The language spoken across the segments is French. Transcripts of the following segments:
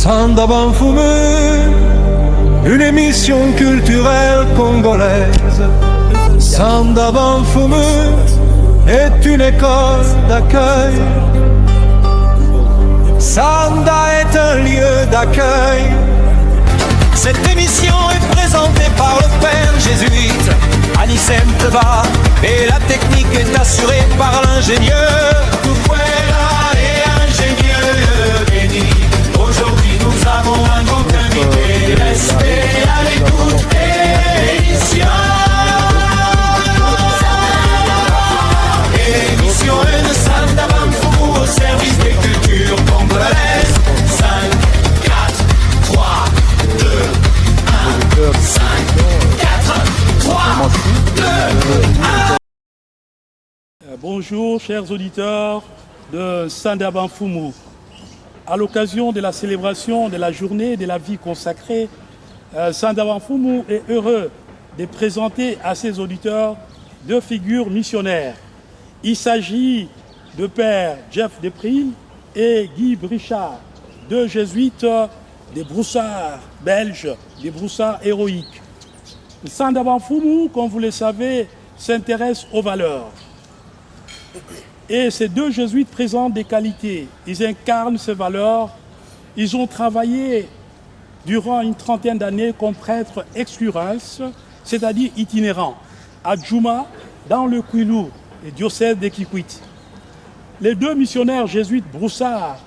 Sanda Banfumu, une émission culturelle congolaise. Sanda Banfumu est une école d'accueil. Sanda est un lieu d'accueil. Cette émission est présentée par le père jésuite Anicem Teba et la technique est assurée par l'ingénieur Tukwela et ingénieur béni. Aujourd'hui nous avons un grand invité. Restez à l'écoute et émission. Émission de Sanda Banfumu au service des cultures congolaises. 5, 4, 3, 2, 1, 5, 4, 3, 2, 1. Bonjour chers auditeurs de Sanda Banfumu. À l'occasion de la célébration de la journée de la vie consacrée, Sanda Banfumu est heureux de présenter à ses auditeurs deux figures missionnaires. Il s'agit de Père Jeff Despril et Guy Brichard, deux jésuites des broussards belges, des broussards héroïques. Sanda Banfumu, comme vous le savez, s'intéresse aux valeurs. Et ces deux jésuites présentent des qualités. Ils incarnent ces valeurs. Ils ont travaillé durant une trentaine d'années comme prêtres ex-curens, c'est-à-dire itinérants, à Djouma, dans le Kwilu, le diocèse de Kikwit. Les deux missionnaires jésuites broussards,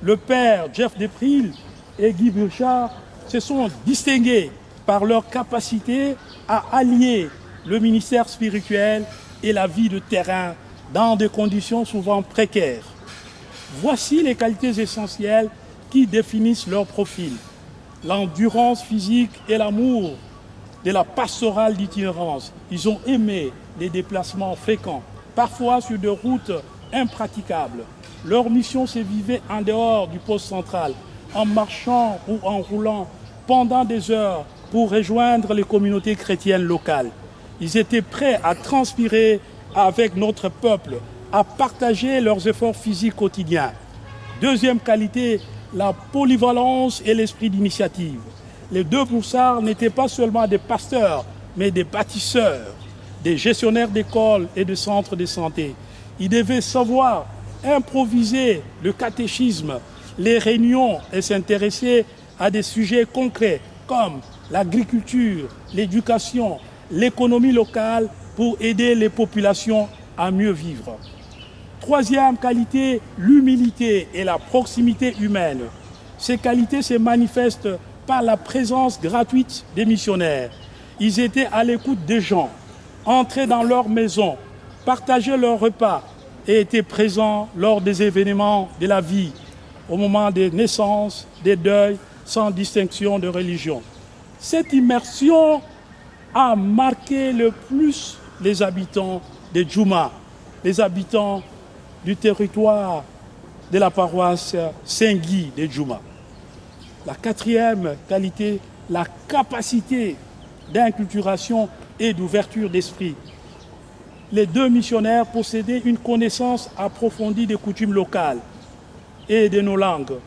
le père Jeff Despril et Guy Brichard, se sont distingués par leur capacité à allier le ministère spirituel et la vie de terrain dans des conditions souvent précaires. Voici les qualités essentielles qui définissent leur profil. L'endurance physique et l'amour de la pastorale d'itinérance. Ils ont aimé les déplacements fréquents, parfois sur des routes impraticables. Leur mission se vivait en dehors du poste central, en marchant ou en roulant pendant des heures pour rejoindre les communautés chrétiennes locales. Ils étaient prêts à transpirer avec notre peuple, à partager leurs efforts physiques quotidiens. Deuxième qualité, la polyvalence et l'esprit d'initiative. Les deux broussards n'étaient pas seulement des pasteurs, mais des bâtisseurs, des gestionnaires d'écoles et de centres de santé. Ils devaient savoir improviser le catéchisme, les réunions et s'intéresser à des sujets concrets comme l'agriculture, l'éducation, l'économie locale pour aider les populations à mieux vivre. Troisième qualité, l'humilité et la proximité humaine. Ces qualités se manifestent par la présence gratuite des missionnaires. Ils étaient à l'écoute des gens, entraient dans leur maison, partageaient leurs repas et étaient présents lors des événements de la vie, au moment des naissances, des deuils, sans distinction de religion. Cette immersion a marqué le plus les habitants de Djouma, les habitants du territoire de la paroisse Saint-Guy de Djouma. La quatrième qualité, la capacité d'inculturation et d'ouverture d'esprit. Les deux missionnaires possédaient une connaissance approfondie des coutumes locales et de nos langues.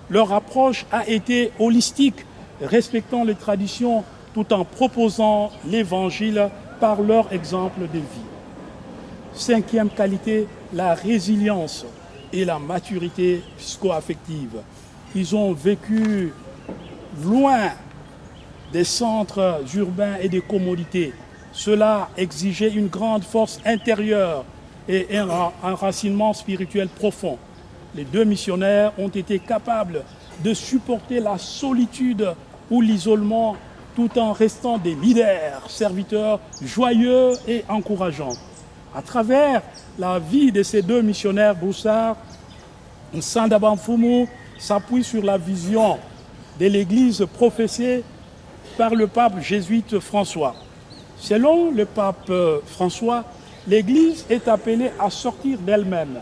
Leur approche a été holistique, respectant les traditions tout en proposant l'évangile par leur exemple de vie. Cinquième qualité, la résilience et la maturité psycho-affective. Ils ont vécu loin des centres urbains et des commodités. Cela exigeait une grande force intérieure et un enracinement spirituel profond. Les deux missionnaires ont été capables de supporter la solitude ou l'isolement tout en restant des leaders, serviteurs joyeux et encourageants. À travers la vie de ces deux missionnaires broussards, Sanda Banfumu s'appuie sur la vision de l'Église professée par le pape jésuite François. Selon le pape François, l'Église est appelée à sortir d'elle-même,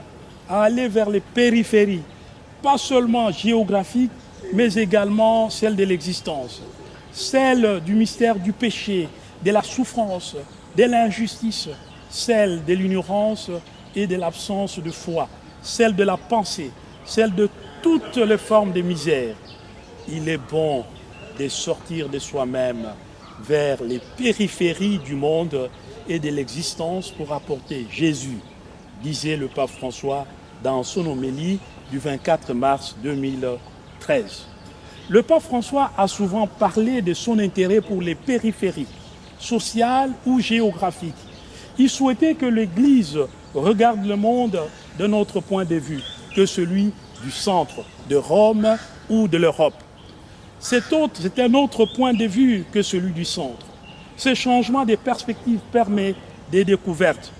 à aller vers les périphéries, pas seulement géographiques, mais également celles de l'existence. Celle du mystère du péché, de la souffrance, de l'injustice, celle de l'ignorance et de l'absence de foi, celle de la pensée, celle de toutes les formes de misère. il est bon de sortir de soi-même vers les périphéries du monde et de l'existence pour apporter Jésus, disait le pape François dans son homélie du 24 mars 2013. Le pape François a souvent parlé de son intérêt pour les périphéries, sociales ou géographiques. Il souhaitait que l'Église regarde le monde d'un autre point de vue que celui du centre, de Rome ou de l'Europe. C'est un autre point de vue que celui du centre. Ce changement de perspective permet des découvertes,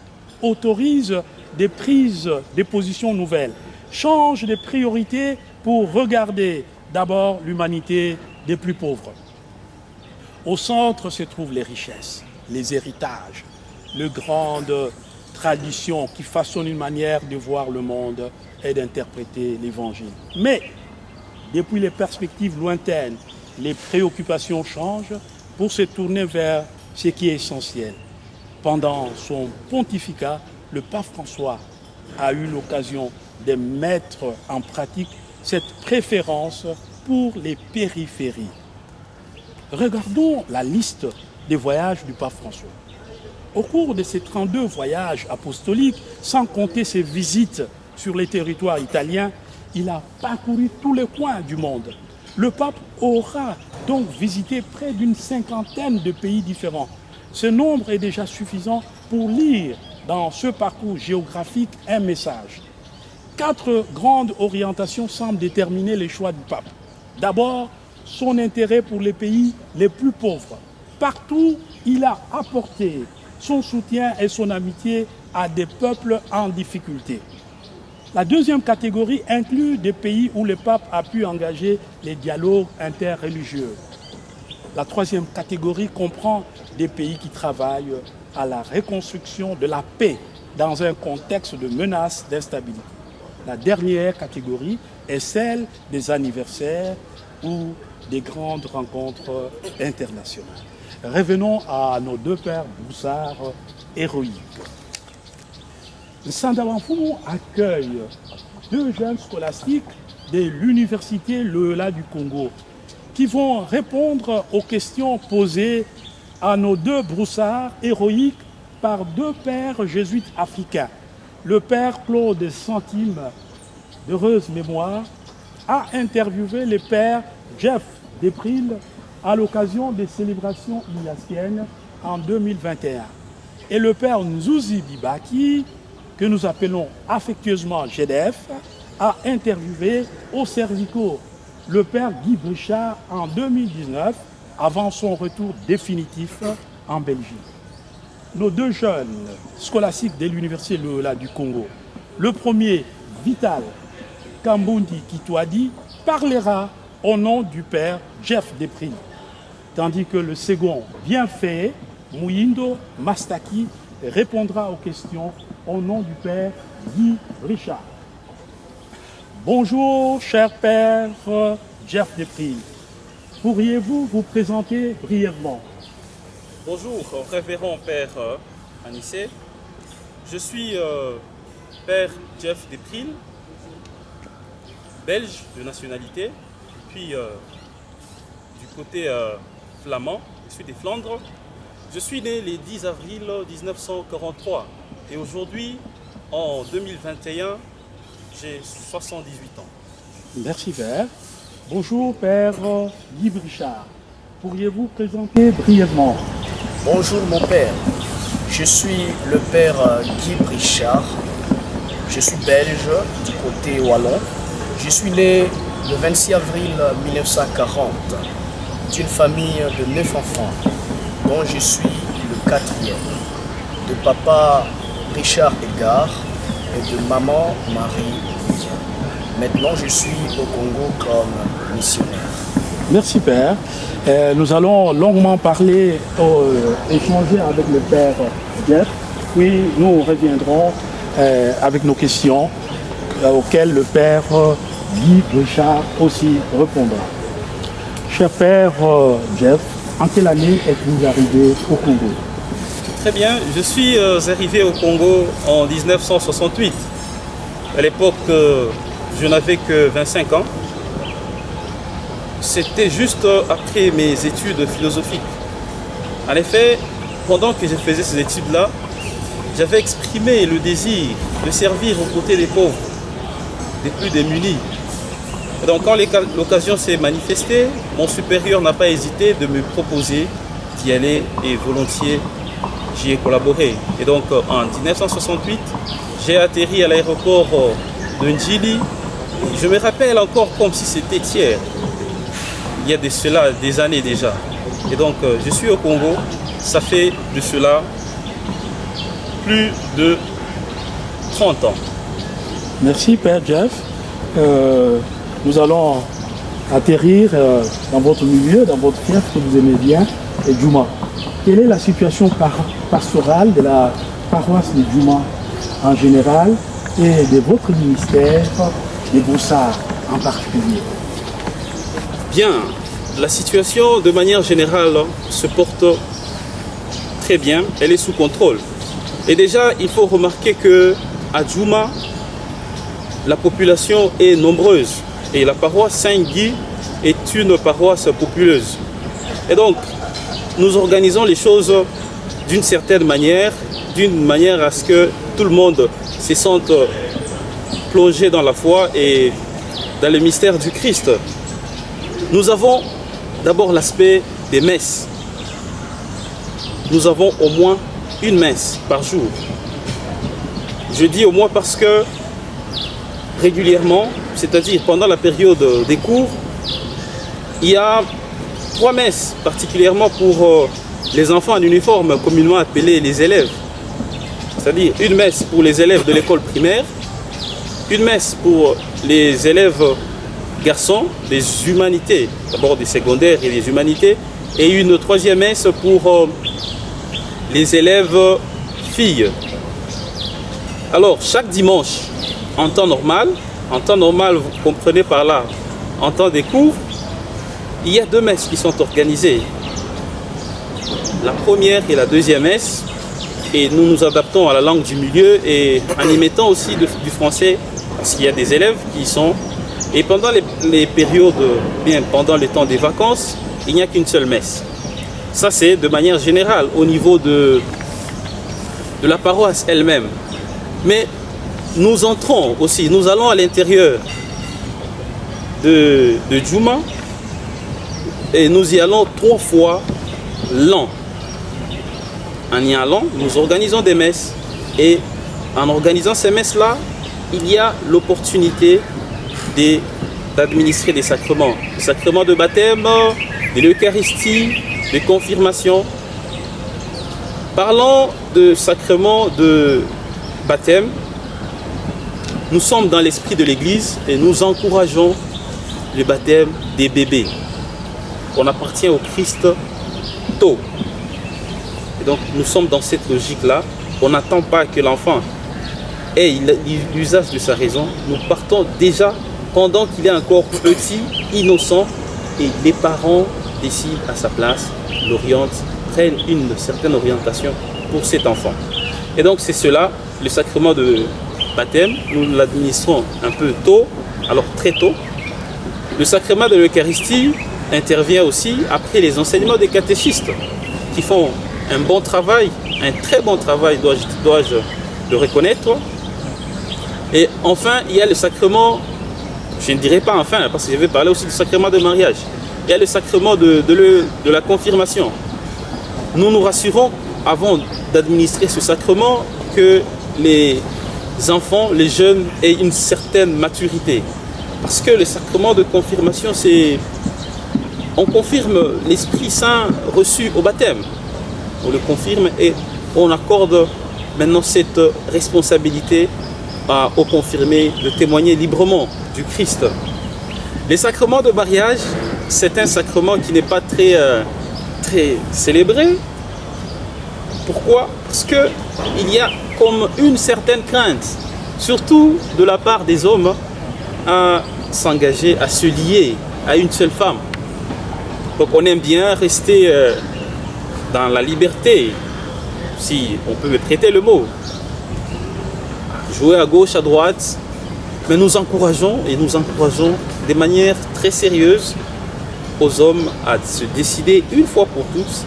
autorise des prises de positions nouvelles, change de priorités pour regarder d'abord l'humanité des plus pauvres. Au centre se trouvent les richesses, les héritages, les grandes traditions qui façonnent une manière de voir le monde et d'interpréter l'Évangile. Mais, depuis les perspectives lointaines, les préoccupations changent pour se tourner vers ce qui est essentiel. Pendant son pontificat, le pape François a eu l'occasion de mettre en pratique cette préférence pour les périphéries. Regardons la liste des voyages du pape François. Au cours de ces 32 voyages apostoliques, sans compter ses visites sur les territoires italiens, il a parcouru tous les coins du monde. Le pape aura donc visité près d'une cinquantaine de pays différents. Ce nombre est déjà suffisant pour lire dans ce parcours géographique un message. 4 grandes orientations semblent déterminer les choix du pape. D'abord, son intérêt pour les pays les plus pauvres. Partout, il a apporté son soutien et son amitié à des peuples en difficulté. La deuxième catégorie inclut des pays où le pape a pu engager les dialogues interreligieux. La troisième catégorie comprend des pays qui travaillent à la reconstruction de la paix dans un contexte de menace d'instabilité. La dernière catégorie est celle des anniversaires ou des grandes rencontres internationales. Revenons à nos 2 pères Broussard héroïques. Sandaban-Fumu accueille 2 jeunes scolastiques de l'université Loyola du Congo qui vont répondre aux questions posées à nos 2 Broussards héroïques par 2 pères jésuites africains. Le père Claude Santime, d'heureuse mémoire, a interviewé le père Jeff Despril à l'occasion des célébrations ignatiennes en 2021. Et le père Nzouzi Bibaki, que nous appelons affectueusement GDF, a interviewé au Cervico le père Guy Brichard en 2019, avant son retour définitif en Belgique. Nos 2 jeunes scolastiques de l'université Loyola du Congo, le premier, Vital Kambundi Kitwadi, parlera au nom du père Jeff Despril, tandis que le second, Bienfait Mouyindo Mastaki, répondra aux questions au nom du père Guy Richard. Bonjour, cher père Jeff Despril. Pourriez-vous vous présenter brièvement? Bonjour, révérend père Anissé. Je suis père Jeff Despril, belge de nationalité, puis du côté flamand, je suis des Flandres. Je suis né le 10 avril 1943 et aujourd'hui, en 2021, j'ai 78 ans. Merci, père. Bonjour, père Guy Brichard. Pourriez-vous présenter brièvement? Bonjour, mon père. Je suis le père Guy Brichard. Je suis belge du côté wallon. Je suis né le 26 avril 1940 d'une famille de 9 enfants, dont je suis le 4e, de papa Richard Edgar et de maman Marie. Maintenant, je suis au Congo comme missionnaire. Merci, père. Nous allons longuement parler, échanger avec le père Jeff, puis nous reviendrons avec nos questions auxquelles le père Guy Brichard aussi répondra. Cher père Jeff, en quelle année êtes-vous arrivé au Congo? Très bien, je suis arrivé au Congo en 1968. À l'époque, je n'avais que 25 ans. c'était juste après mes études philosophiques. En effet, pendant que je faisais ces études-là, j'avais exprimé le désir de servir aux côtés des pauvres, des plus démunis. Et donc quand l'occasion s'est manifestée, mon supérieur n'a pas hésité de me proposer d'y aller et volontiers j'y ai collaboré. Et donc en 1968, j'ai atterri à l'aéroport de Njili. Je me rappelle encore comme si c'était hier, il y a de cela des années déjà. Et donc je suis au Congo, ça fait de cela plus de 30 ans. Merci Père Jeff. Nous allons atterrir dans votre milieu, dans votre fief que vous aimez bien, et Djouma. Quelle est la situation pastorale de la paroisse de Djouma en général et de votre ministère, des Broussards en particulier? Bien, la situation de manière générale se porte très bien, elle est sous contrôle. Et déjà, il faut remarquer qu'à Djouma, la population est nombreuse et la paroisse Saint-Guy est une paroisse populeuse. Et donc, nous organisons les choses d'une certaine manière à ce que tout le monde se sente plongé dans la foi et dans le mystère du Christ. Nous avons d'abord l'aspect des messes. Nous avons au moins une messe par jour. Je dis au moins parce que régulièrement, c'est-à-dire pendant la période des cours, il y a 3 messes, particulièrement pour les enfants en uniforme, communément appelés les élèves. C'est-à-dire une messe pour les élèves de l'école primaire, une messe pour les élèves garçons des humanités, d'abord des secondaires et des humanités, et une 3e messe pour les élèves filles. Alors, chaque dimanche, en temps normal, vous comprenez par là, en temps des cours, il y a 2 messes qui sont organisées. La première et la 2e messe, et nous nous adaptons à la langue du milieu et en y mettant aussi du français, parce qu'il y a des élèves qui y sont. Et pendant les périodes, bien pendant le temps des vacances, il n'y a qu'une seule messe. Ça, c'est de manière générale au niveau de la paroisse elle-même. Mais nous entrons aussi, nous allons à l'intérieur de Djouma et nous y allons 3 fois l'an. En y allant, nous organisons des messes et en organisant ces messes-là, il y a l'opportunité d'administrer des sacrements. Le sacrement de baptême, de l'Eucharistie, de confirmation. Parlons de sacrement de baptême. Nous sommes dans l'esprit de l'Église et nous encourageons le baptême des bébés. On appartient au Christ tôt. Et donc nous sommes dans cette logique-là. On n'attend pas que l'enfant ait l'usage de sa raison. Nous partons déjà pendant qu'il est encore petit, innocent, et les parents décident à sa place, l'orientent, prennent une certaine orientation pour cet enfant. Et donc c'est cela, le sacrement de baptême, nous l'administrons un peu tôt, alors très tôt. Le sacrement de l'Eucharistie intervient aussi après les enseignements des catéchistes qui font un bon travail, un très bon travail, dois-je le reconnaître. Et enfin, il y a le sacrement, je ne dirais pas enfin, parce que je vais parler aussi du sacrement de mariage. Il y a le sacrement de la confirmation. Nous nous rassurons, avant d'administrer ce sacrement, que les enfants, les jeunes aient une certaine maturité. Parce que le sacrement de confirmation, c'est... On confirme l'Esprit Saint reçu au baptême. On le confirme et on accorde maintenant cette responsabilité aux confirmés de témoigner librement du Christ. Les sacrements de mariage, c'est un sacrement qui n'est pas très célébré. Pourquoi? Parce qu'il y a comme une certaine crainte, surtout de la part des hommes, à s'engager, à se lier à une seule femme. Donc on aime bien rester dans la liberté, si on peut me prêter le mot. Jouer à gauche, à droite, mais nous encourageons de manière très sérieuse aux hommes à se décider une fois pour toutes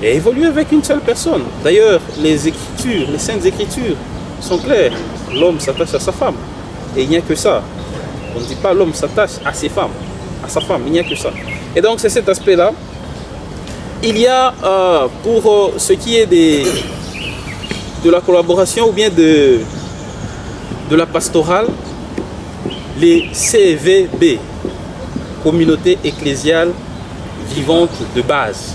et évoluer avec une seule personne. D'ailleurs, les Écritures, les Saintes Écritures sont claires. L'homme s'attache à sa femme. Et il n'y a que ça. On ne dit pas l'homme s'attache à ses femmes, à sa femme, il n'y a que ça. Et donc c'est cet aspect-là. Il y a, pour ce qui est de la collaboration ou bien de la pastorale, les CVB, Communauté ecclésiale vivante de base.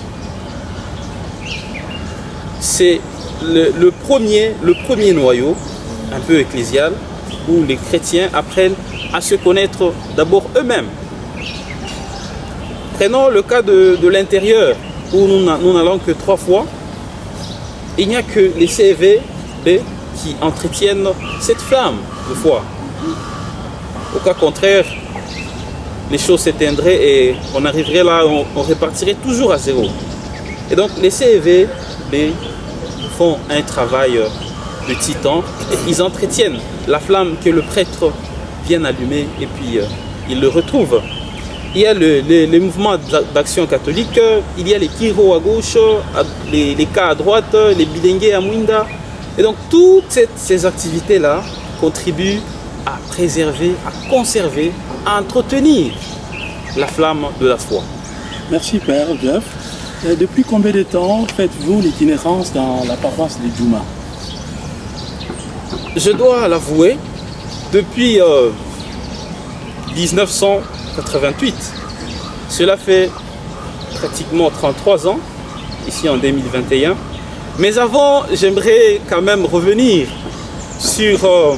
C'est le premier noyau, un peu ecclésial, où les chrétiens apprennent à se connaître d'abord eux-mêmes. Prenons le cas de l'intérieur, où nous n'allons que 3 fois. Il n'y a que les CVB qui entretiennent cette flamme de foi. Au cas contraire, les choses s'éteindraient et on arriverait là, on repartirait toujours à zéro. Et donc les CVB font un travail de titan et ils entretiennent la flamme que le prêtre vient allumer et puis ils le retrouvent. Il y a les mouvements d'action catholique, il y a les Kiro à gauche, les K à droite, les Bidengue à Mwinda. Et donc toutes ces activités-là contribuent à préserver, à conserver, à entretenir la flamme de la foi. Merci Père Jeff. Depuis combien de temps faites-vous l'itinérance dans la paroisse de Djouma? Je dois l'avouer, depuis 1988. Cela fait pratiquement 33 ans, ici en 2021. Mais avant, j'aimerais quand même revenir sur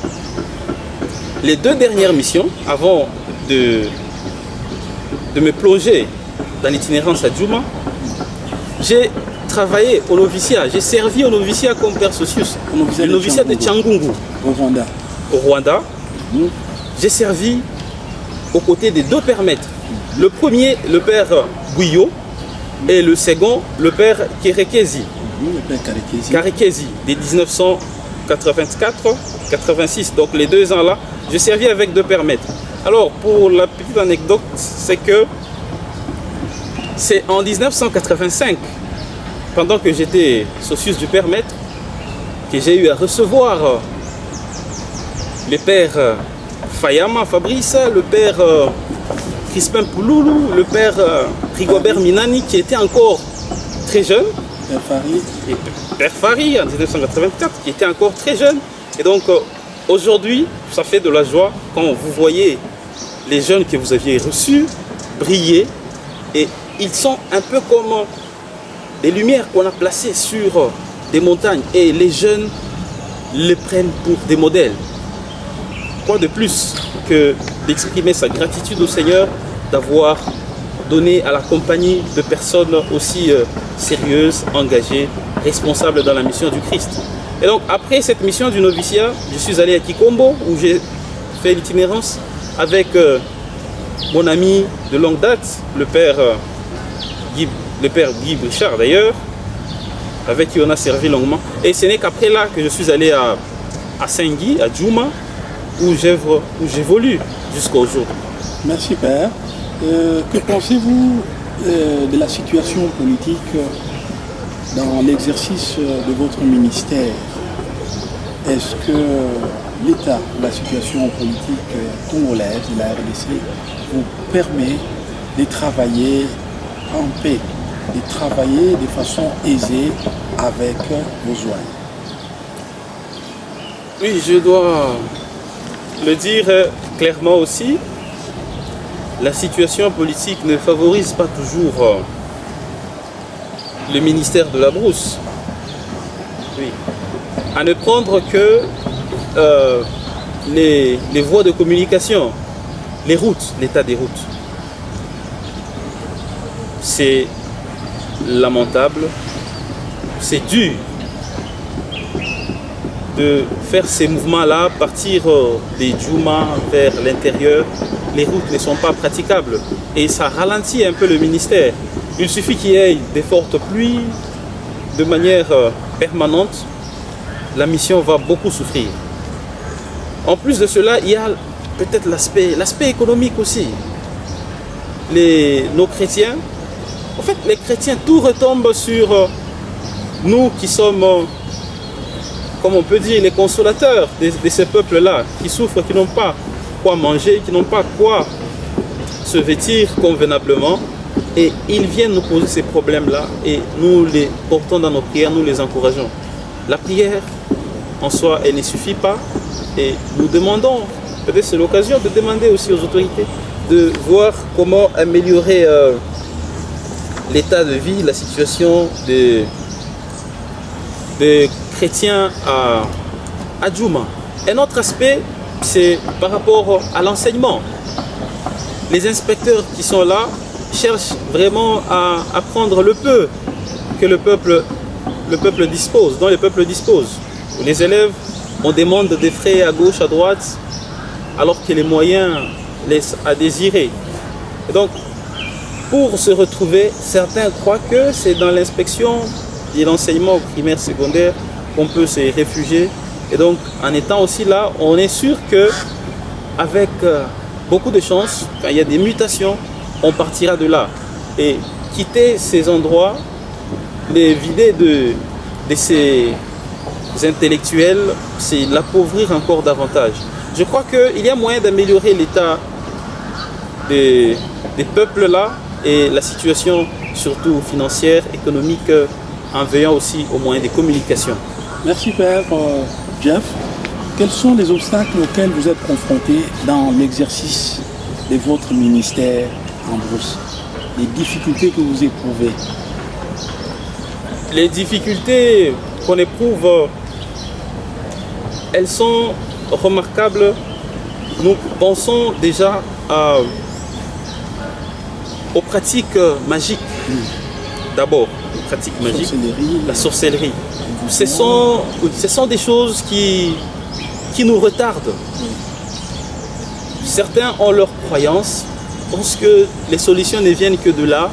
les 2 dernières missions, avant de me plonger dans l'itinérance à Djouma. J'ai travaillé au noviciat, j'ai servi au noviciat comme Père Socius, le noviciat de Tchangungu, au Rwanda. J'ai servi aux côtés des 2 pères maîtres. Le premier, le père Guyot, et le second, le père Kerekezi. Le père Karekezi, de 1984-86. Donc les 2 ans là, je servis avec 2 pères maîtres. Alors pour la petite anecdote, c'est que c'est en 1985, pendant que j'étais socius du père maître, que j'ai eu à recevoir les pères Fayama Fabrice, le père Crispin Pouloulou, le père Rigobert Minani, qui était encore très jeune, et père Fari en 1984, qui était encore très jeune. Et donc aujourd'hui, ça fait de la joie quand vous voyez les jeunes que vous aviez reçus briller, et ils sont un peu comme des lumières qu'on a placées sur des montagnes, et les jeunes les prennent pour des modèles. Quoi de plus que d'exprimer sa gratitude au Seigneur d'avoir donné à la compagnie de personnes aussi sérieuses, engagées, responsables dans la mission du Christ. Et donc après cette mission du noviciat, je suis allé à Kikombo où j'ai fait l'itinérance avec mon ami de longue date, le père Guy Brichard d'ailleurs, avec qui on a servi longuement. Et ce n'est qu'après là que je suis allé à Saint-Guy, à Djouma, où j'évolue jusqu'à aujourd'hui. Merci Père. Que pensez-vous de la situation politique dans l'exercice de votre ministère? Est-ce que l'état, la situation politique congolaise, de la RDC, vous permet de travailler en paix, de travailler de façon aisée avec vos joints? Oui, je dois le dire clairement aussi, la situation politique ne favorise pas toujours le ministère de la brousse. Oui. À ne prendre que les voies de communication, les routes, l'état des routes. C'est lamentable, c'est dur de faire ces mouvements-là, partir des Djouma vers l'intérieur. Les routes ne sont pas praticables et ça ralentit un peu le ministère. Il suffit qu'il y ait des fortes pluies de manière permanente, la mission va beaucoup souffrir. En plus de cela, il y a peut-être l'aspect économique aussi. nos chrétiens, en fait, les chrétiens, tout retombe sur nous qui sommes, comme on peut dire, les consolateurs de ces peuples-là, qui souffrent, qui n'ont pas quoi manger, qui n'ont pas quoi se vêtir convenablement. Et ils viennent nous poser ces problèmes-là et nous les portons dans nos prières, nous les encourageons. La prière, en soi, elle ne suffit pas. Et nous demandons, peut-être c'est l'occasion de demander aussi aux autorités de voir comment améliorer l'état de vie, la situation des chrétiens à Djouma. Un autre aspect, c'est par rapport à l'enseignement. Les inspecteurs qui sont là cherchent vraiment à apprendre le peu que le peuple dispose, dont le peuple dispose. Les élèves, on demande des frais à gauche, à droite, alors que les moyens laissent à désirer. Et donc, pour se retrouver, certains croient que c'est dans l'inspection de l'enseignement primaire, secondaire qu'on peut se réfugier. Et donc, en étant aussi là, on est sûr que avec beaucoup de chance, quand il y a des mutations, on partira de là. Et quitter ces endroits, les vider de ces intellectuels, c'est l'appauvrir encore davantage. Je crois qu'il y a moyen d'améliorer l'état des peuples là et la situation surtout financière, économique, en veillant aussi aux moyens de communication. Merci Père Jeff. Quels sont les obstacles auxquels vous êtes confrontés dans l'exercice de votre ministère en Brousse? Les difficultés que vous éprouvez? Les difficultés qu'on éprouve, elles sont remarquables. Nous pensons déjà aux pratiques magiques. D'abord, les pratiques magiques, la sorcellerie. Ce sont des choses qui nous retardent. Certains ont leurs croyances, pensent que les solutions ne viennent que de là.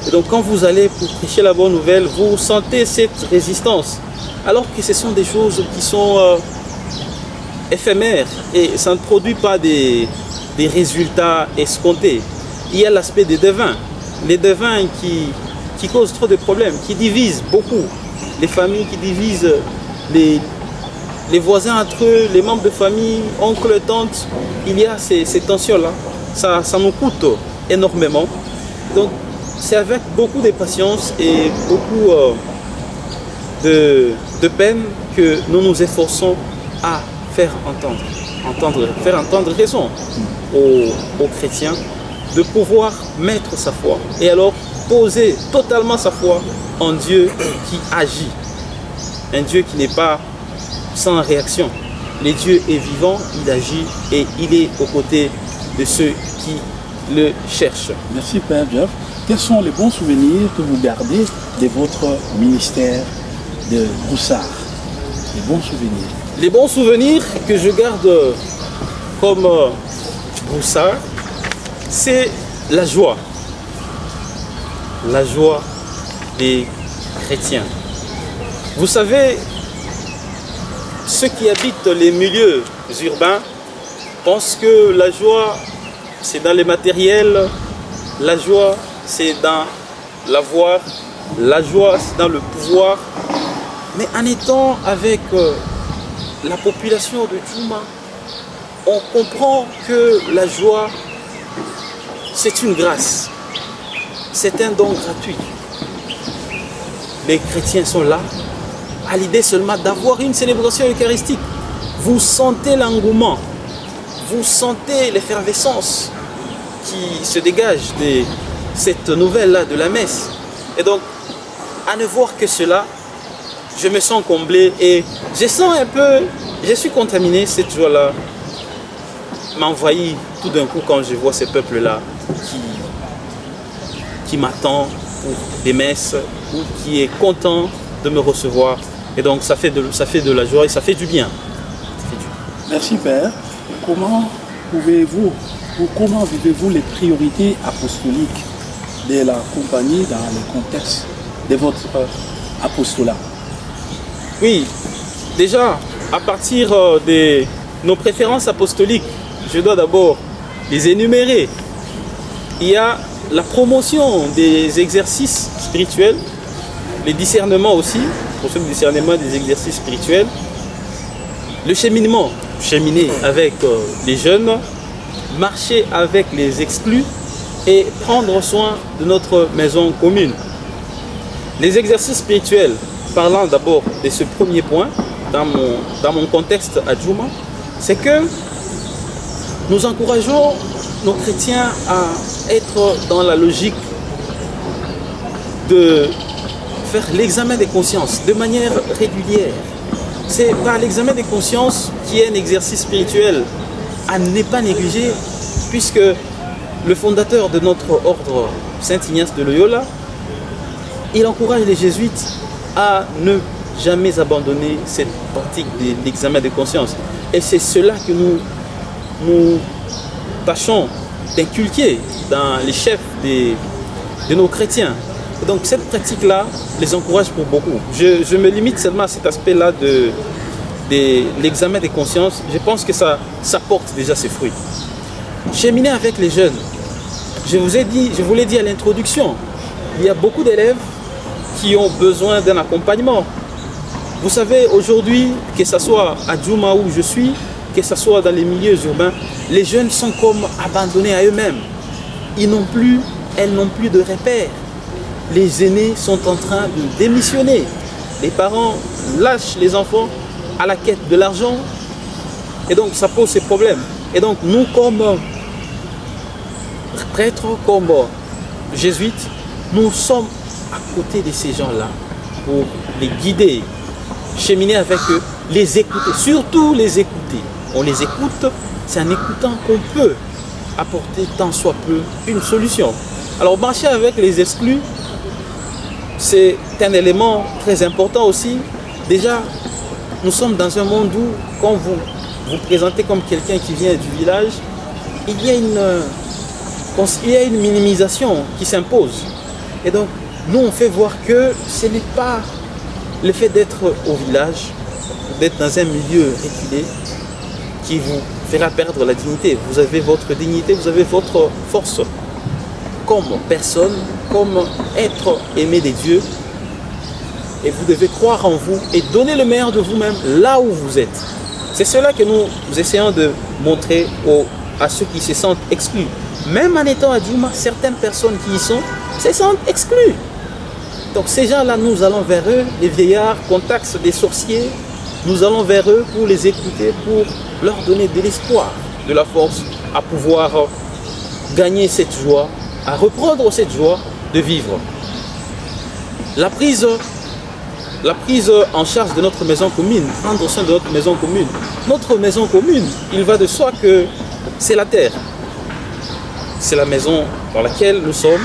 Et donc quand vous allez pour prêcher la bonne nouvelle, vous sentez cette résistance. Alors que ce sont des choses qui sont éphémères et ça ne produit pas des résultats escomptés. Il y a l'aspect des devins. Les devins qui causent trop de problèmes, qui divisent beaucoup. Les familles qui divisent les voisins entre eux, les membres de famille, oncles, tantes. Il y a ces tensions-là. Ça nous coûte énormément. Donc, c'est avec beaucoup de patience et beaucoup de peine que nous nous efforçons à faire entendre raison aux chrétiens, de pouvoir mettre sa foi et alors poser totalement sa foi en Dieu qui agit. Un Dieu qui n'est pas sans réaction. Le Dieu est vivant, il agit et il est aux côtés de ceux qui le cherchent. Merci Père Jeff. Quels sont les bons souvenirs que vous gardez de votre ministère de Broussard? Les bons souvenirs. Les bons souvenirs que je garde comme Broussard, c'est la joie. La joie des chrétiens. Vous savez, ceux qui habitent les milieux urbains pensent que la joie, c'est dans les matériels, la joie, c'est dans l'avoir, la joie, c'est dans le pouvoir. Mais en étant avec la population de Djouma, on comprend que la joie, c'est une grâce, c'est un don gratuit. Les chrétiens sont là, à l'idée seulement d'avoir une célébration eucharistique. Vous sentez l'engouement, vous sentez l'effervescence qui se dégage de cette nouvelle-là de la messe. Et donc, à ne voir que cela, je me sens comblé et je sens un peu, je suis contaminé, cette joie-là m'envahit tout d'un coup quand je vois ces peuples-là qui m'attendent pour des messes ou qui est content de me recevoir. Et donc ça fait de la joie et ça fait du bien. Merci Père. Comment vivez-vous les priorités apostoliques de la compagnie dans le contexte de votre apostolat? Oui, déjà, à partir de nos préférences apostoliques, je dois d'abord les énumérer. il y a la promotion des exercices spirituels, les discernements aussi, pour ceux qui discernement des exercices spirituels, le cheminement, cheminer avec les jeunes, marcher avec les exclus et prendre soin de notre maison commune. Les exercices spirituels, parlant d'abord de ce premier point, dans mon contexte à Djouma, c'est que nous encourageons nos chrétiens à être dans la logique de faire l'examen des consciences de manière régulière. C'est par l'examen des consciences qui est un exercice spirituel à ne pas négliger, puisque le fondateur de notre ordre, Saint Ignace de Loyola, il encourage les jésuites à ne jamais abandonner cette pratique de l'examen de conscience. Et c'est cela que nous tâchons d'inculquer dans les chefs de nos chrétiens. Et donc cette pratique-là les encourage pour beaucoup. Je me limite seulement à cet aspect-là de l'examen des consciences. Je pense que ça porte déjà ses fruits. Cheminer avec les jeunes. Je vous l'ai dit à l'introduction, il y a beaucoup d'élèves qui ont besoin d'un accompagnement. Vous savez, aujourd'hui, que ce soit à Djouma où je suis, que ce soit dans les milieux urbains, les jeunes sont comme abandonnés à eux-mêmes. Elles n'ont plus de repères. Les aînés sont en train de démissionner. Les parents lâchent les enfants à la quête de l'argent. Et donc, ça pose ces problèmes. Et donc, nous, comme prêtres, comme jésuites, nous sommes à côté de ces gens-là pour les guider, cheminer avec eux, les écouter, surtout les écouter. On les écoute, c'est en écoutant qu'on peut apporter tant soit peu une solution. Alors marcher avec les exclus, c'est un élément très important aussi. Déjà, nous sommes dans un monde où, quand vous vous présentez comme quelqu'un qui vient du village, il y a une minimisation qui s'impose. Et donc, nous, on fait voir que ce n'est pas le fait d'être au village, d'être dans un milieu reculé, qui vous fera perdre la dignité. Vous avez votre dignité, vous avez votre force comme personne, comme être aimé des dieux. Et vous devez croire en vous et donner le meilleur de vous-même là où vous êtes. C'est cela que nous essayons de montrer à ceux qui se sentent exclus. Même en étant à Djouma, certaines personnes qui y sont se sentent exclues. Donc ces gens-là, nous allons vers eux, les vieillards, contacts des sorciers, nous allons vers eux pour les écouter, pour leur donner de l'espoir, de la force à pouvoir gagner cette joie, à reprendre cette joie de vivre. La prise en charge de notre maison commune, prendre soin de notre maison commune. Notre maison commune, il va de soi que c'est la terre. C'est la maison dans laquelle nous sommes.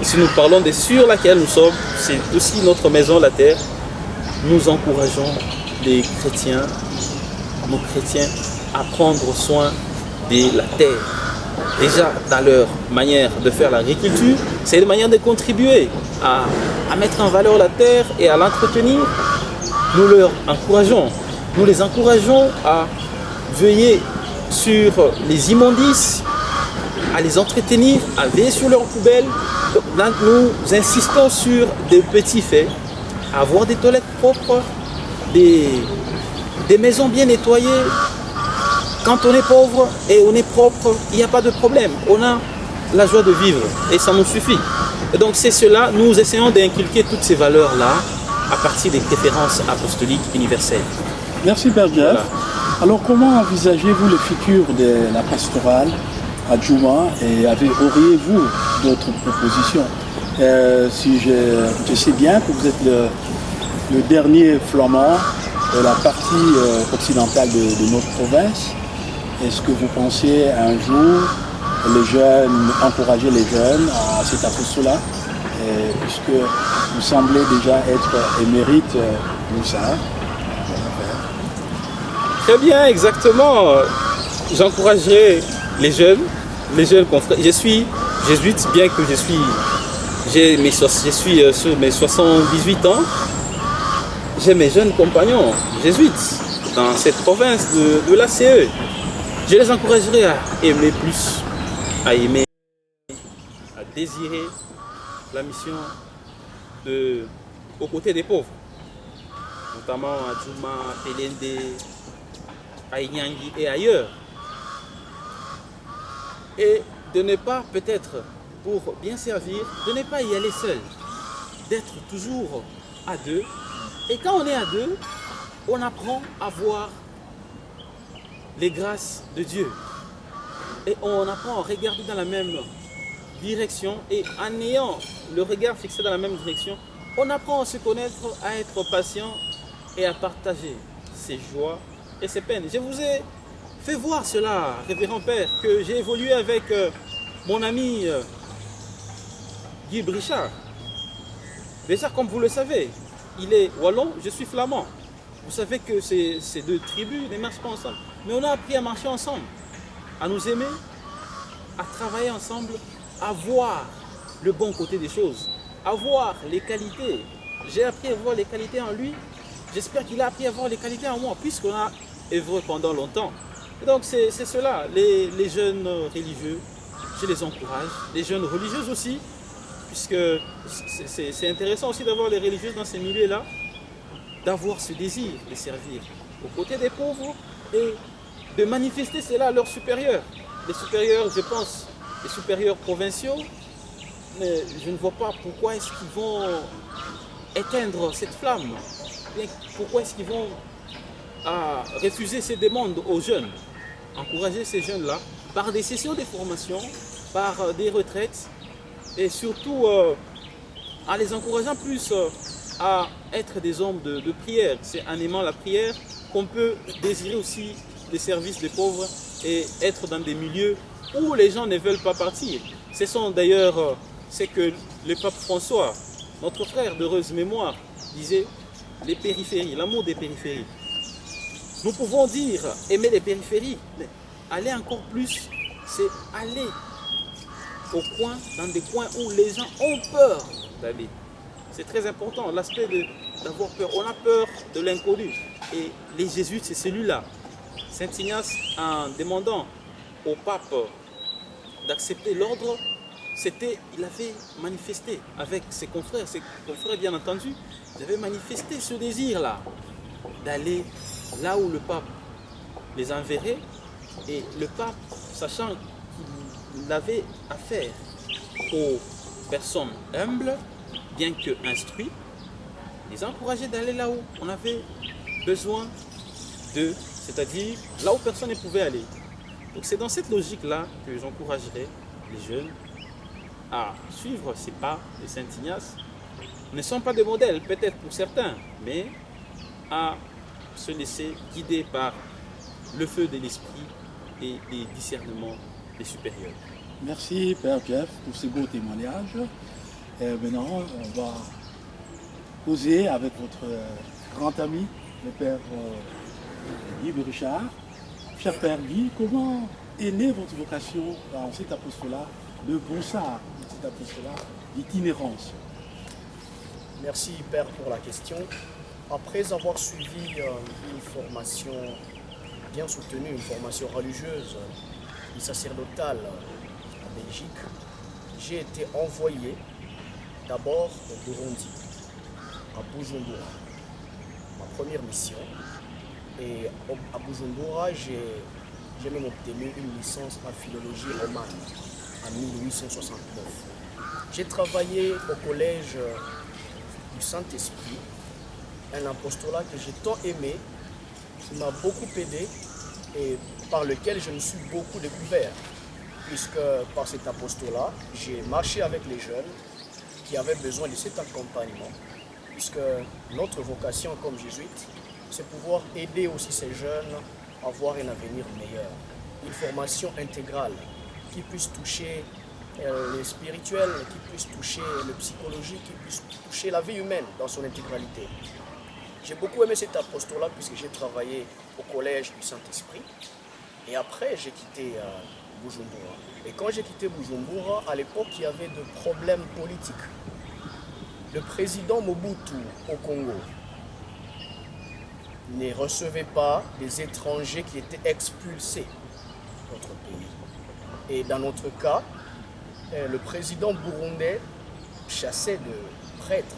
Et si nous parlons de sur laquelle nous sommes, c'est aussi notre maison, la terre. Nous encourageons les chrétiens, nos chrétiens, à prendre soin de la terre. Déjà, dans leur manière de faire l'agriculture, c'est une manière de contribuer à mettre en valeur la terre et à l'entretenir. Nous leur encourageons, nous les encourageons à veiller sur les immondices, à les entretenir, à veiller sur leurs poubelles. Donc là, nous insistons sur des petits faits, avoir des toilettes propres, des maisons bien nettoyées. Quand on est pauvre et on est propre, il n'y a pas de problème. On a la joie de vivre et ça nous suffit. Et donc c'est cela, nous essayons d'inculquer toutes ces valeurs-là à partir des préférences apostoliques universelles. Merci Père Jeff. Voilà. Alors comment envisagez-vous le futur de la pastorale à Djouma et auriez-vous d'autres propositions? Si je sais bien que vous êtes le dernier flamand de la partie occidentale de notre province. Est-ce que vous pensez un jour encourager les jeunes à cet apostolat, puisque vous semblez déjà être émérite du ça? Très bien, exactement. J'encouragerai les jeunes confrères. Je suis jésuite, bien que je suis sur mes 78 ans. J'ai mes jeunes compagnons jésuites dans cette province de l'ACE. Je les encouragerai à aimer plus, à aimer désirer la mission aux côtés des pauvres, notamment à Djouma, Pelende, à Inyangi et ailleurs. Et de ne pas, peut-être, pour bien servir, de ne pas y aller seul, d'être toujours à deux. Et quand on est à deux, on apprend à voir les grâces de Dieu. Et on apprend à regarder dans la même direction. Et en ayant le regard fixé dans la même direction, on apprend à se connaître, à être patient et à partager ses joies et ses peines. Je vous ai fait voir cela, révérend Père, que j'ai évolué avec mon ami Guy Brichard. Déjà, comme vous le savez, il est wallon, je suis flamand. Vous savez que ces deux tribus ne marchent pas ensemble. Mais on a appris à marcher ensemble, à nous aimer, à travailler ensemble, à voir le bon côté des choses, à voir les qualités. J'ai appris à voir les qualités en lui. J'espère qu'il a appris à voir les qualités en moi, puisqu'on a œuvré pendant longtemps. Et donc c'est cela, les jeunes religieux, je les encourage, les jeunes religieuses aussi, puisque c'est intéressant aussi d'avoir les religieuses dans ces milieux-là, d'avoir ce désir de servir aux côtés des pauvres et de manifester cela à leurs supérieurs. Les supérieurs, je pense, les supérieurs provinciaux, mais je ne vois pas pourquoi est-ce qu'ils vont éteindre cette flamme. Pourquoi est-ce qu'ils vont refuser ces demandes aux jeunes, encourager ces jeunes-là par des sessions de formation, par des retraites et surtout en les encourageant plus à être des hommes de prière. C'est en aimant la prière qu'on peut désirer aussi les services des pauvres et être dans des milieux où les gens ne veulent pas partir. Ce sont d'ailleurs ce que le pape François, notre frère d'heureuse mémoire, disait, les périphéries, l'amour des périphéries. Nous pouvons dire aimer les périphéries, mais aller encore plus, c'est aller au coin, dans des coins où les gens ont peur d'aller. C'est très important, l'aspect d'avoir peur. On a peur de l'inconnu. Et les jésuites, c'est celui-là. Saint Ignace, en demandant au pape d'accepter l'ordre, il avait manifesté avec ses confrères bien entendu, ils avaient manifesté ce désir-là, d'aller là où le pape les enverrait, et le pape, sachant qu'il avait affaire aux personnes humbles, bien que instruits, les encourageait d'aller là où on avait besoin d'eux, c'est-à-dire là où personne ne pouvait aller. Donc c'est dans cette logique-là que j'encouragerais les jeunes à suivre ces pas de Saint Ignace. Ne sont pas des modèles, peut-être pour certains, mais à se laisser guider par le feu de l'esprit et les discernements des supérieurs. Merci Père Jeff pour ces beaux témoignages. Et maintenant, on va causer avec votre grand ami, le Père Guy Brichard. Cher Père Guy, comment est née votre vocation dans cet apostolat de Bonsard, cet apostolat d'itinérance? Merci Père pour la question. Après avoir suivi une formation bien soutenue, une formation religieuse et sacerdotale en Belgique, j'ai été envoyé d'abord au Burundi, à Bujumbura, ma première mission. Et à Bujumbura, j'ai même obtenu une licence en philologie romane en 1869. J'ai travaillé au collège du Saint-Esprit, un apostolat que j'ai tant aimé, qui m'a beaucoup aidé et par lequel je me suis beaucoup découvert. Puisque par cet apostolat, j'ai marché avec les jeunes qui avaient besoin de cet accompagnement. Puisque notre vocation comme jésuite, c'est pouvoir aider aussi ces jeunes à avoir un avenir meilleur. Une formation intégrale qui puisse toucher le spirituel, qui puisse toucher le psychologique, qui puisse toucher la vie humaine dans son intégralité. J'ai beaucoup aimé cet apostolat puisque j'ai travaillé au collège du Saint-Esprit et après j'ai quitté Bujumbura. Et quand j'ai quitté Bujumbura, à l'époque il y avait de problèmes politiques. Le président Mobutu au Congo ne recevait pas des étrangers qui étaient expulsés de notre pays. Et dans notre cas, le président burundais chassait de prêtres.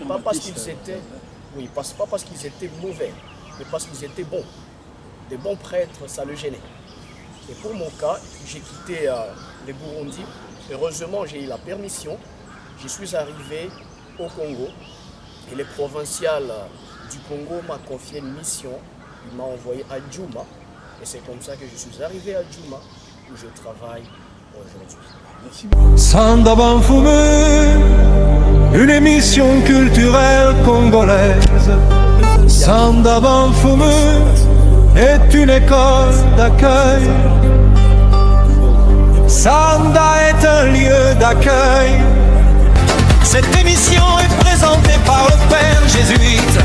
Pas parce qu'ils étaient, pas parce qu'ils étaient mauvais, mais parce qu'ils étaient bons. Des bons prêtres, ça le gênait. Et pour mon cas, j'ai quitté le Burundi. Heureusement, j'ai eu la permission. Je suis arrivé au Congo et le provincial du Congo m'a confié une mission. Il m'a envoyé à Djouma et c'est comme ça que je suis arrivé à Djouma où je travaille aujourd'hui. Sanda Banfumu, une émission culturelle congolaise. Sanda Banfumu est une école d'accueil. Sanda est un lieu d'accueil. Cette émission est présentée par le père jésuite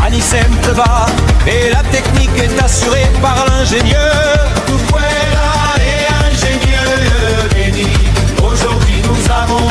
Anissem Teba et la technique est assurée par l'ingénieur Tupuela et ingénieur Béni. Aujourd'hui nous avons